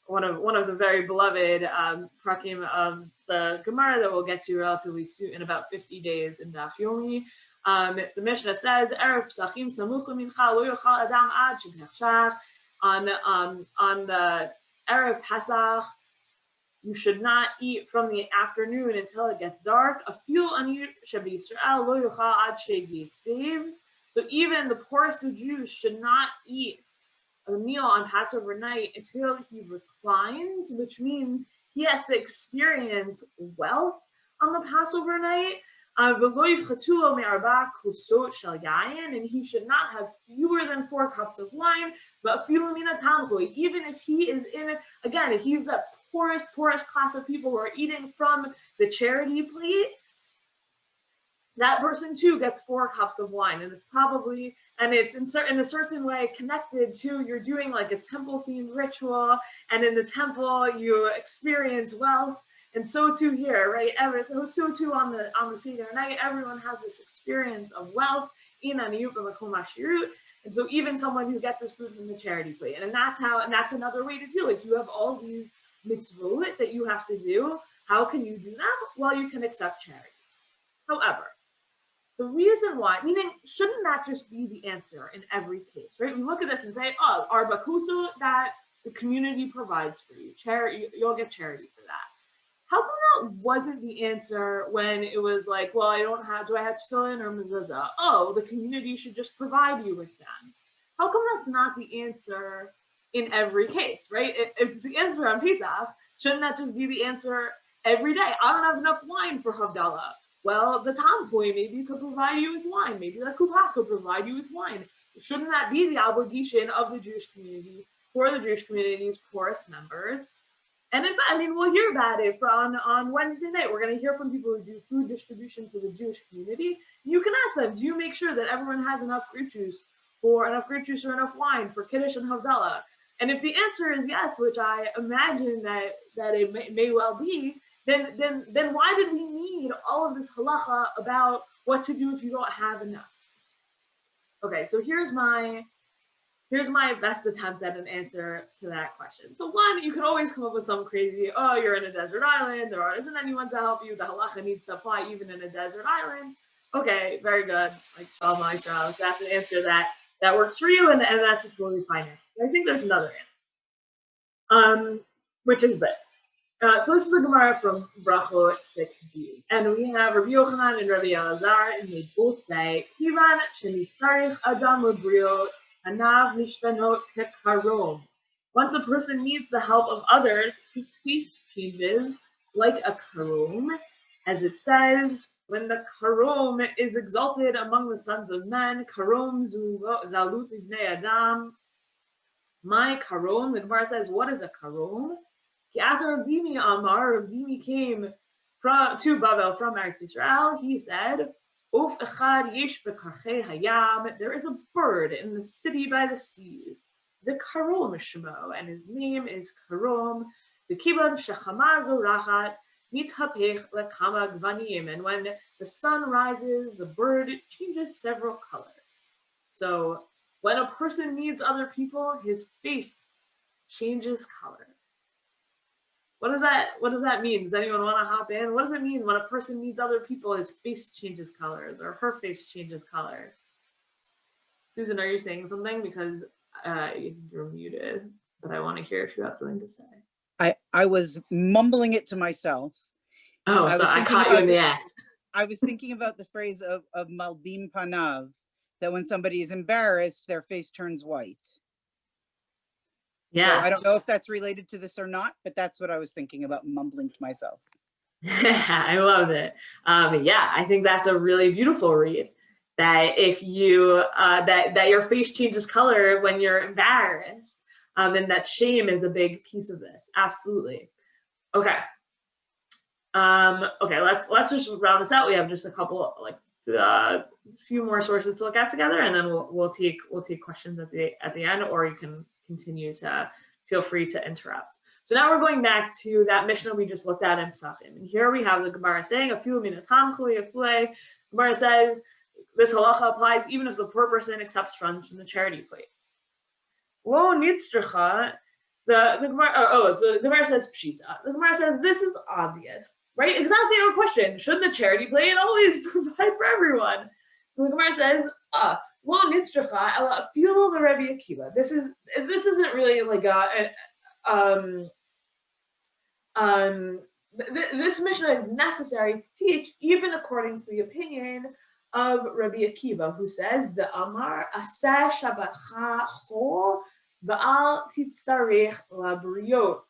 one of the very beloved prakim of the Gemara that we'll get to relatively soon in about 50 days in Daf Yomi. The Mishnah says, "Erev Pesachim samuch lemincha lo yochal adam ad sheknechshach." On the Erev Pesach, you should not eat from the afternoon until it gets dark. Afil ani shebi Yisrael lo yochal ad sheyisev. So even the poorest of Jews should not eat a meal on Passover night until he reclines, which means he has to experience wealth on the Passover night. And he should not have fewer than 4 cups of wine, but even if he is again, if he's the poorest class of people who are eating from the charity plate, that person too gets 4 cups of wine. And it's probably, and it's in a certain way connected to, you're doing like a temple themed ritual, and in the temple you experience wealth. And so too here, right? So too on the Seder night, everyone has this experience of wealth in aniyut b'makom hashirut. And so even someone who gets his food from the charity plate, and that's another way to do it. You have all these mitzvot that you have to do. How can you do them? Well, you can accept charity. However, the reason why, meaning, shouldn't that just be the answer in every case, right? We look at this and say, oh, arba kusu, that the community provides for you. Charity, you'll get charity for that. How come that wasn't the answer when it was like, well, do I have to fill in or mezuzah? Oh, the community should just provide you with them. How come that's not the answer in every case, right? If it's the answer on Pesach, shouldn't that just be the answer every day? I don't have enough wine for Havdalah. Well, the Tomboy maybe could provide you with wine. Maybe the Kupah could provide you with wine. Shouldn't that be the obligation of the Jewish community for the Jewish community's poorest members? And in fact, I mean, we'll hear about it on Wednesday night. We're going to hear from people who do food distribution to the Jewish community. You can ask them, do you make sure that everyone has enough grape juice or enough wine for Kiddush and Havdalah? And if the answer is yes, which I imagine that it may well be, then why did we need all of this halacha about what to do if you don't have enough? Okay, so here's my best attempt at an answer to that question. So one, you can always come up with some crazy, oh, you're in a desert island, there isn't anyone to help you, the halacha needs to apply even in a desert island. Okay, very good. Like Shalom Yisrael, that's an answer that works for you, and that's a totally fine answer. I think there's another answer, which is this. So this is the Gemara from Brachot 6b, and we have Rabbi Yochanan and Rabbi Elazar, and they both say, "Kivan shenitzarich adam lebriot, hanav nishtanot kekarom." Once a person needs the help of others, his face changes like a karom, as it says, when the karom is exalted among the sons of men, karom zalut ibnei adam. My karom, the Gemara says, what is a karom? After Rabbanit came to Babel from Eretz Yisrael, he said, Uf echad yesh bekarchei hayam, there is a bird in the city by the seas, the karom shemo, and his name is karom, the kiban shechama zorachat, nithapech lekama gvanim, and when the sun rises, the bird changes several colors. So when a person needs other people, his face changes color. What does that mean? Does anyone want to hop in? What does it mean when a person needs other people, his face changes colors, or her face changes colors? Susan, are you saying something? Because you're muted, but I want to hear if you have something to say. I was mumbling it to myself. Oh, so I caught you in the act. I was thinking about the phrase of malbim panav, that when somebody is embarrassed, their face turns white. Yeah. So I don't know if that's related to this or not, but that's what I was thinking about, mumbling to myself. I love it. Yeah, I think that's a really beautiful read. That if you that your face changes color when you're embarrassed, and that shame is a big piece of this. Absolutely. Okay. Okay. Let's just round this out. We have just a couple, few more sources to look at together, and then we'll take questions at the end, or you can continue to feel free to interrupt. So now we're going back to that Mishnah we just looked at in Pesachim. And here we have the Gemara saying, "Afilu min hatam chuli afule." Gemara says this halacha applies even if the poor person accepts funds from the charity plate. Lo nitzracha. The Gemara. So the Gemara says pshita. The Gemara says this is obvious, right? Exactly our question: shouldn't the charity plate always provide for everyone? So the Gemara says, Lo nitzracha ela afilu l'Rebbi Akiva. This isn't really like this Mishnah is necessary to teach, even according to the opinion of Rabbi Akiva, who says the Amar Aseh Shabbatcha Chol Va'al titzarech labriot.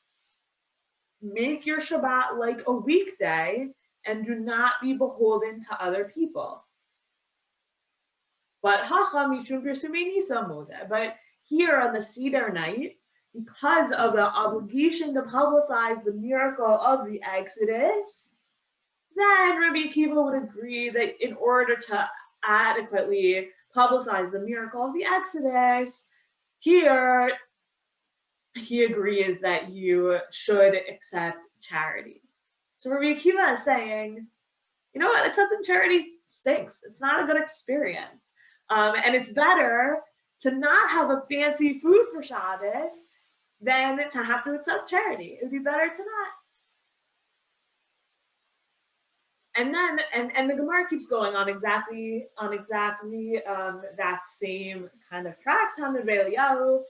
Make your Shabbat like a weekday and do not be beholden to other people. But here on the Seder night, because of the obligation to publicize the miracle of the Exodus, then Rabbi Akiva would agree that in order to adequately publicize the miracle of the Exodus, here he agrees that you should accept charity. So Rabbi Akiva is saying, you know what, accepting charity stinks. It's not a good experience. And it's better to not have a fancy food for Shabbos than to have to accept charity. It would be better to not. And then, and the Gemara keeps going on exactly that same kind of track. Tamid Ve'Eliyahu,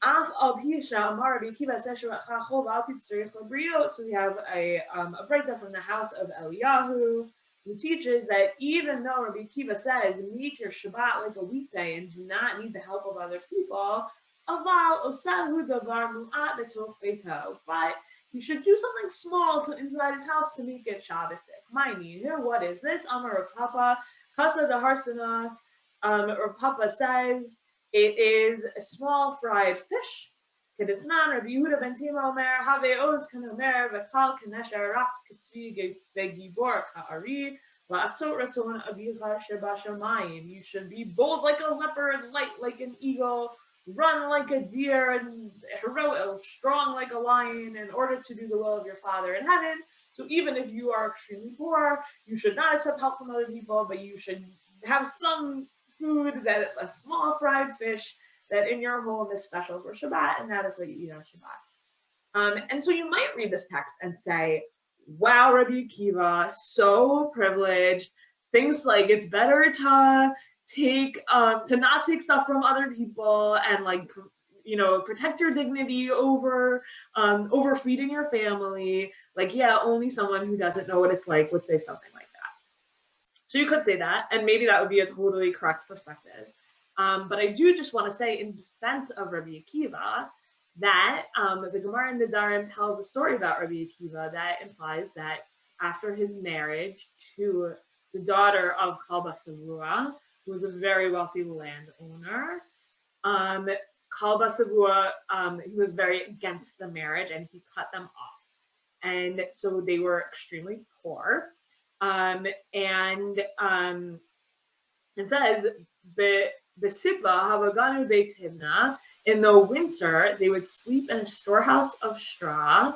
Af al Pisha Amar Rabbi Akiva Seshu Chachol Al Titzrich Labriot. So we have a breakdown from the house of Eliyahu, who teaches that even though Rabbi Akiva says make your Shabbat like a weekday and do not need the help of other people, aval osahu davar mu'at betoch beito, but you should do something small inside his house to make it Shabbosdik. My neither. What is this? Amar Rav Papa Kasa the Harsana. Rav Papa says it is a small fried fish. Kedetznan Rabbi Yehuda ben Tima Omer Have Oz Kanomer V'Kal Kanesha Ratz Ketzvi V'Gibor Ka'ari La'asot Raton Avicha Shebashamayim. You should be bold like a leopard, light like an eagle, run like a deer, and heroic, strong like a lion, in order to do the will of your Father in heaven. So even if you are extremely poor, you should not accept help from other people, but you should have some food, that a small fried fish that in your home is special for Shabbat, and that is what you eat on Shabbat. And so you might read this text and say, wow, Rabbi Akiva, so privileged. Things like it's better to not take stuff from other people and protect your dignity over feeding your family. Like, yeah, only someone who doesn't know what it's like would say something like that. So you could say that, and maybe that would be a totally correct perspective. But I do just want to say in defense of Rabbi Akiva that the Gemara in the Nedarim tells a story about Rabbi Akiva that implies that after his marriage to the daughter of Kalba Savua, who was a very wealthy landowner, Kalba Savua, he was very against the marriage and he cut them off. And so they were extremely poor. It says, B'sitva havaganu beit hivna. In the winter, they would sleep in a storehouse of straw.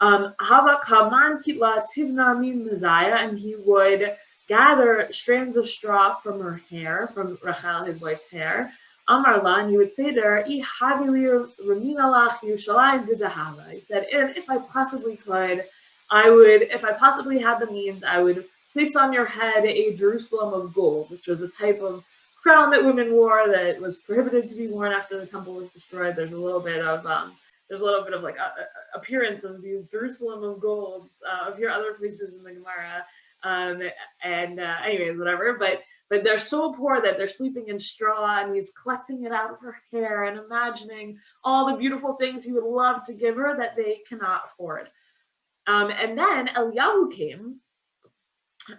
Halakhah man kitla tivna min mezaya, and he would gather strands of straw from her hair, from Rachel, his wife's hair. Amar la, and he would say to her, I havili ramina lach Yerushalayim b'dahava. He said, if I possibly could, if I possibly had the means, I would place on your head a Jerusalem of gold, which was a type of crown that women wore that was prohibited to be worn after the temple was destroyed. There's a little bit of like appearance of these Jerusalem of golds appear other places in the Gemara. Anyways, whatever. But they're so poor that they're sleeping in straw, and he's collecting it out of her hair and imagining all the beautiful things he would love to give her that they cannot afford. And then Eliyahu came.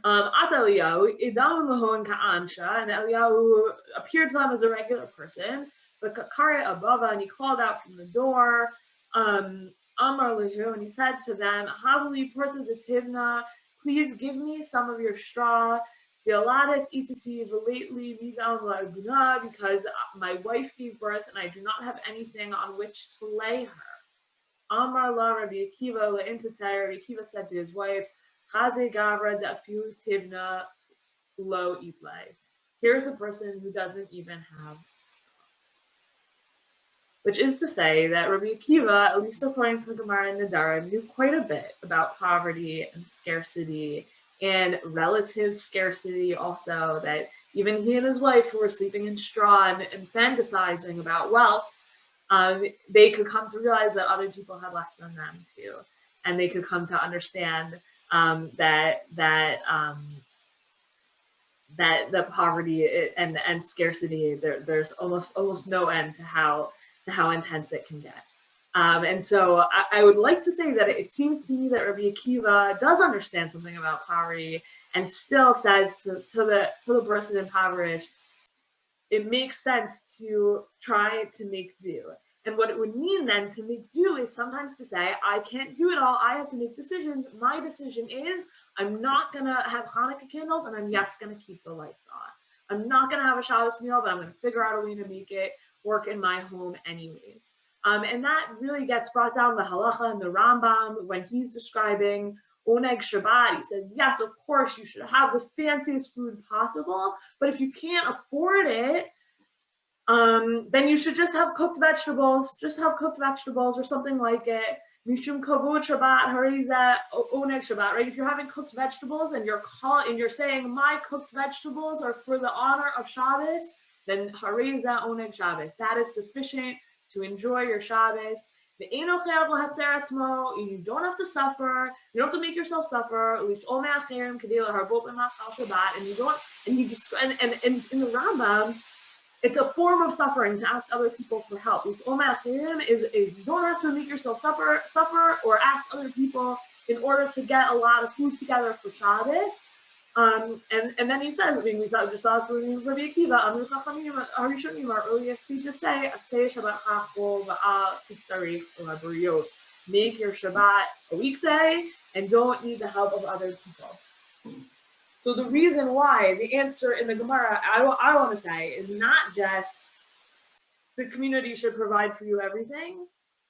Eliyahu, and Eliyahu appeared to them as a regular person. But Kakare Abava, and he called out from the door. Amar Lehu, and he said to them, Havli Porta de Tivna, please give me some of your straw. Because my wife gave birth and I do not have anything on which to lay her. Amar la Rabbi Akiva le'intatai. Rabbi Akiva said to his wife, Chaze gavra da'afilu tivna lo itlay. Here's a person who doesn't even have, which is to say that Rabbi Akiva, at least according to the Gemara and Nedarim, knew quite a bit about poverty and scarcity and relative scarcity also, that even he and his wife, who were sleeping in straw and fantasizing about wealth, they could come to realize that other people had less than them too. And they could come to understand that the poverty and scarcity, there's almost no end to how to how intense it can get. And so I would like to say that it seems to me that Rabbi Akiva does understand something about poverty and still says to the person impoverished, it makes sense to try to make do. And what it would mean then to make do is sometimes to say, I can't do it all. I have to make decisions. My decision is I'm not going to have Hanukkah candles, and I'm going to keep the lights on. I'm not going to have a Shabbos meal, but I'm going to figure out a way to make it work in my home anyways. And that really gets brought down the Halakhah and the Rambam when he's describing Oneg Shabbat. He says, yes, of course, you should have the fanciest food possible, but if you can't afford it, then you should just have cooked vegetables. Just have cooked vegetables or something like it. Mishum kavod Shabbat, hariza oneg Shabbat, right? If you're having cooked vegetables and you're saying my cooked vegetables are for the honor of Shabbos, then hariza oneg Shabbos. That is sufficient to enjoy your Shabbos. You don't have to suffer. You don't have to make yourself suffer. And you don't. And he describes. And in the Rambam, it's a form of suffering to ask other people for help. Is you don't have to make yourself suffer or ask other people in order to get a lot of food together for Shabbos. And then he says, I mean, we just saw through Rabbi Akiva, Amru Chachamim, Harishonim, our earliest sages say, Shabbat Chachol Va'al Titzarich L'Habriyot. Make your Shabbat a weekday and don't need the help of other people. So the reason why, the answer in the Gemara, I want to say, is not just the community should provide for you everything,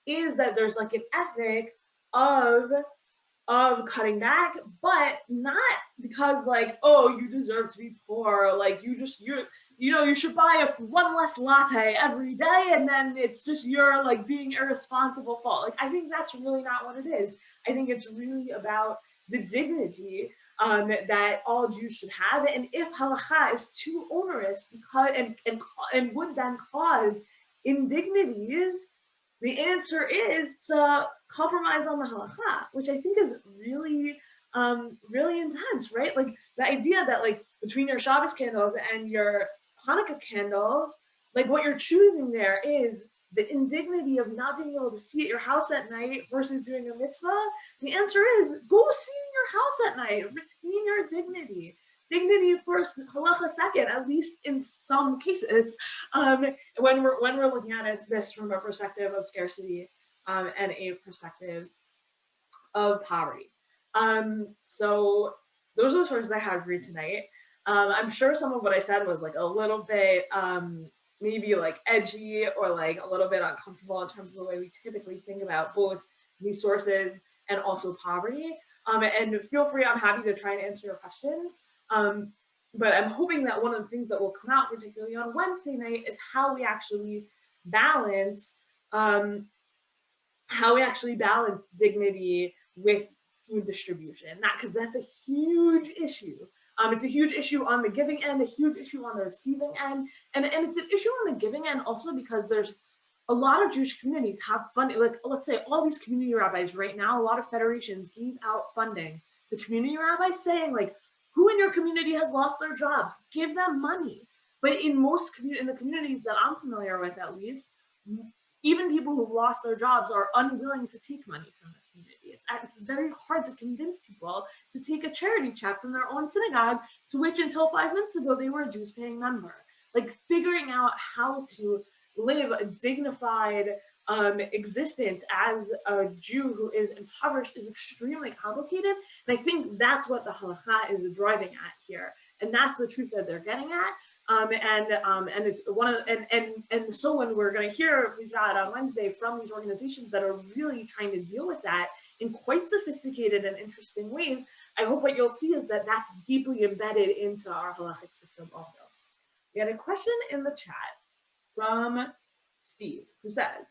is that there's like an ethic of cutting back, but not because like, oh, you deserve to be poor, like you should buy one less latte every day and then it's just your like being irresponsible fault. Like I think that's really not what it is. I think it's really about the dignity that all Jews should have, and if Halakhah is too onerous because and would then cause indignities, the answer is to compromise on the Halakhah, which I think is really, really intense, right? Like the idea that like between your Shabbos candles and your Hanukkah candles, like what you're choosing there is the indignity of not being able to see at your house at night versus doing a mitzvah. The answer is go see in your house at night, retain your dignity. Dignity first, halacha second, at least in some cases. When we're looking at this from a perspective of scarcity and a perspective of poverty. So those are the sources I have for you tonight. I'm sure some of what I said was like a little bit maybe like edgy or like a little bit uncomfortable in terms of the way we typically think about both these sources and also poverty. And feel free, I'm happy to try and answer your questions. But I'm hoping that one of the things that will come out, particularly on Wednesday night, is how we actually balance dignity with food distribution. Because that's a huge issue. It's a huge issue on the giving end, a huge issue on the receiving end, and it's an issue on the giving end also because there's a lot of Jewish communities have funding. Like let's say all these community rabbis right now, a lot of federations gave out funding to community rabbis saying like, who in your community has lost their jobs? Give them money. But in the communities that I'm familiar with, at least, even people who've lost their jobs are unwilling to take money from the community. It's very hard to convince people to take a charity check from their own synagogue, to which until 5 minutes ago they were a dues paying member. Like figuring out how to live a dignified existence as a Jew who is impoverished is extremely complicated. And I think that's what the Halakhah is driving at here. And that's the truth that they're getting at. And it's one of and so when we're going to hear on Wednesday from these organizations that are really trying to deal with that in quite sophisticated and interesting ways, I hope what you'll see is that that's deeply embedded into our halakhic system also. We had a question in the chat from Steve who says,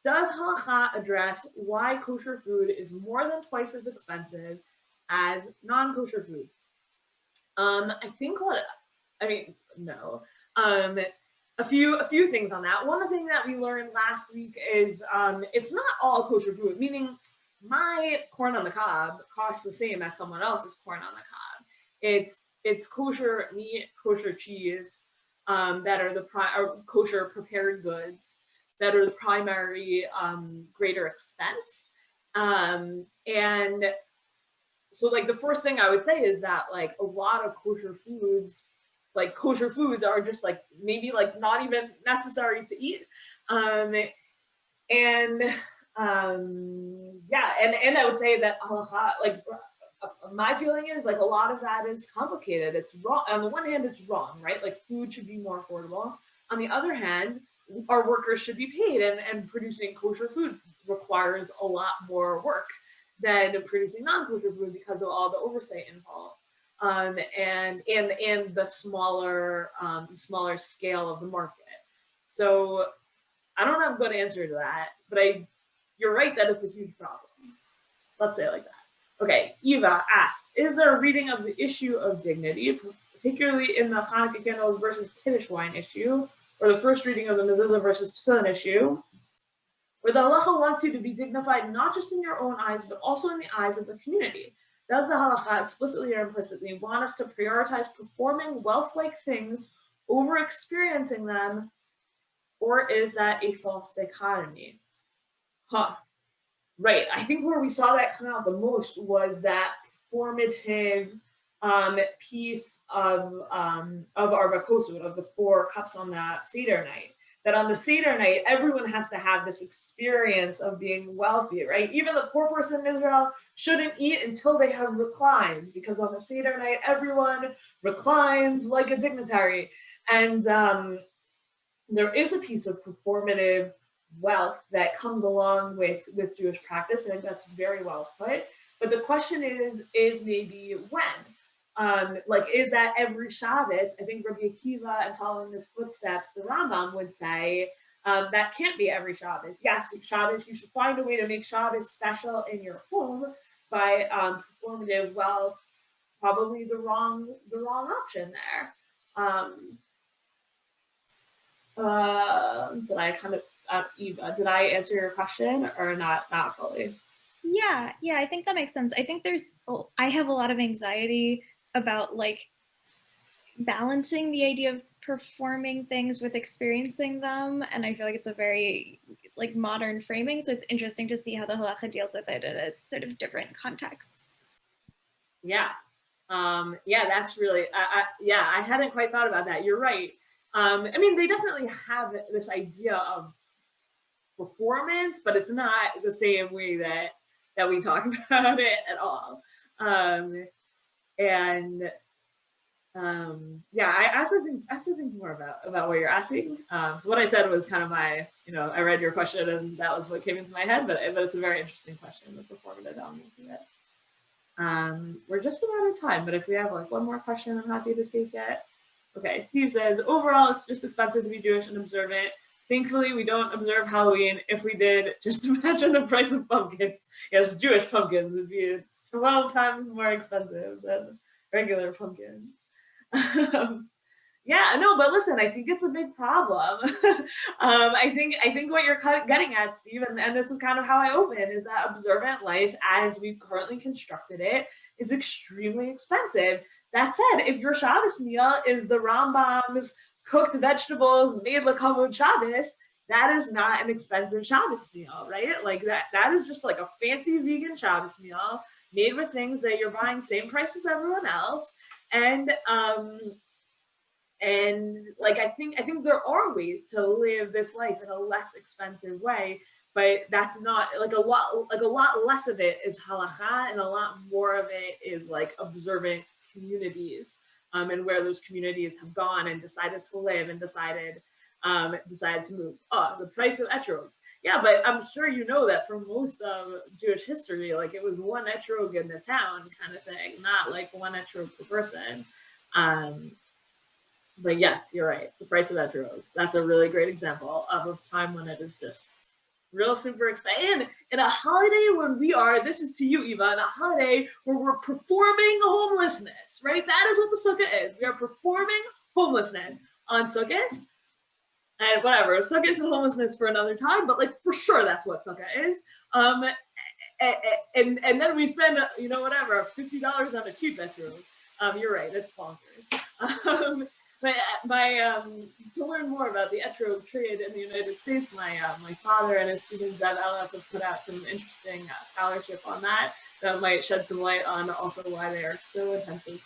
does Halakhah address why kosher food is more than twice as expensive as non-kosher food? No. A few things on that. One thing that we learned last week is it's not all kosher food, meaning my corn on the cob costs the same as someone else's corn on the cob. It's kosher meat, kosher cheese that are kosher prepared goods that are the primary greater expense. And so like the first thing I would say is that like a lot of kosher foods are just like maybe like not even necessary to eat. And I would say that halacha, like my feeling is like a lot of that is complicated. It's wrong. On the one hand, it's wrong, right? Like food should be more affordable. On the other hand, our workers should be paid, and producing kosher food requires a lot more work than producing non-kosher food because of all the oversight involved. And the smaller scale of the market. So I don't have a good answer to that, but you're right that it's a huge problem. Let's say it like that. Okay, Eva asked, is there a reading of the issue of dignity, particularly in the Hanukkah candles versus Kiddush wine issue, or the first reading of the mezuzah versus tefillin issue, where the halacha wants you to be dignified not just in your own eyes, but also in the eyes of the community? Does the halacha explicitly or implicitly want us to prioritize performing wealth-like things over experiencing them, or is that a false dichotomy? Right. I think where we saw that come out the most was that formative piece of Arba Kosud, of the 4 cups on that Seder night. That on the Seder night, everyone has to have this experience of being wealthy, right? Even the poor person in Israel shouldn't eat until they have reclined, because on the Seder night, everyone reclines like a dignitary. And there is a piece of performative wealth that comes along with Jewish practice. I think that's very well put. But the question is maybe when? Like, is that every Shabbos? I think Rabbi Akiva, and following his footsteps, the Rambam would say that can't be every Shabbos. Yes, Shabbos, you should find a way to make Shabbos special in your home by performative wealth. Probably the wrong option there. Did I kind of Eva, did I answer your question or not fully? Yeah, I think that makes sense. I think I have a lot of anxiety about like balancing the idea of performing things with experiencing them, and I feel like it's a very like modern framing, so it's interesting to see how the Halakhah deals with it in a sort of different context. Yeah, that's really I hadn't quite thought about that. You're right. I mean, they definitely have this idea of performance, but it's not the same way that we talk about it at all. I have to think more about what you're asking. What I said was kind of my, I read your question and that was what came into my head, but it's a very interesting question, the performative element of it. We're just about out of time, but if we have like one more question, I'm happy to take it. Okay, Steve says, overall, it's just expensive to be Jewish and observant. Thankfully, we don't observe Halloween. If we did, just imagine the price of pumpkins. Yes, Jewish pumpkins would be 12 times more expensive than regular pumpkins. Yeah, no, but listen, I think it's a big problem. I think what you're getting at, Steve, and this is kind of how I open, is that observant life, as we've currently constructed it, is extremely expensive. That said, if your Shabbos meal is the Rambam's cooked vegetables made l'kavod Shabbos, that is not an expensive Shabbos meal, right? Like that is just like a fancy vegan Shabbos meal made with things that you're buying same price as everyone else. And like I think there are ways to live this life in a less expensive way, but that's not like a lot less of it is halakha, and a lot more of it is like observant communities, and where those communities have gone and decided to live and decided to move. The price of etrog. Yeah, but I'm sure you know that for most of Jewish history, like it was one etrog in the town kind of thing, not like one etrog per person. But yes, you're right. The price of etrogs. That's a really great example of a time when it is just real super expensive. And in a holiday when this is to you, Eva, in a holiday where we're performing homelessness, right? That is what the sukkah is. We are performing homelessness on sukkahs. And whatever, sukkah is homelessness for another time, but like for sure that's what sukkah is. And then we spend, whatever, $50 on a cheap etrog. You're right, it's bonkers. to learn more about the etrog trade in the United States, my father and his students at LF have put out some interesting scholarship on that might shed some light on also why they are so intensive.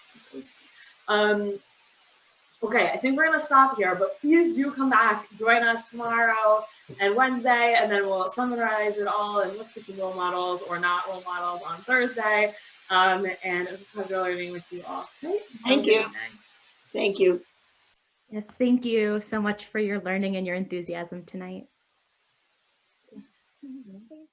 Okay, I think we're gonna stop here, but please do come back, join us tomorrow and Wednesday, and then we'll summarize it all and look for some role models or not role models on Thursday. And it was a pleasure learning with you all. Okay? Thank you. Thank you. Yes, thank you so much for your learning and your enthusiasm tonight. Thank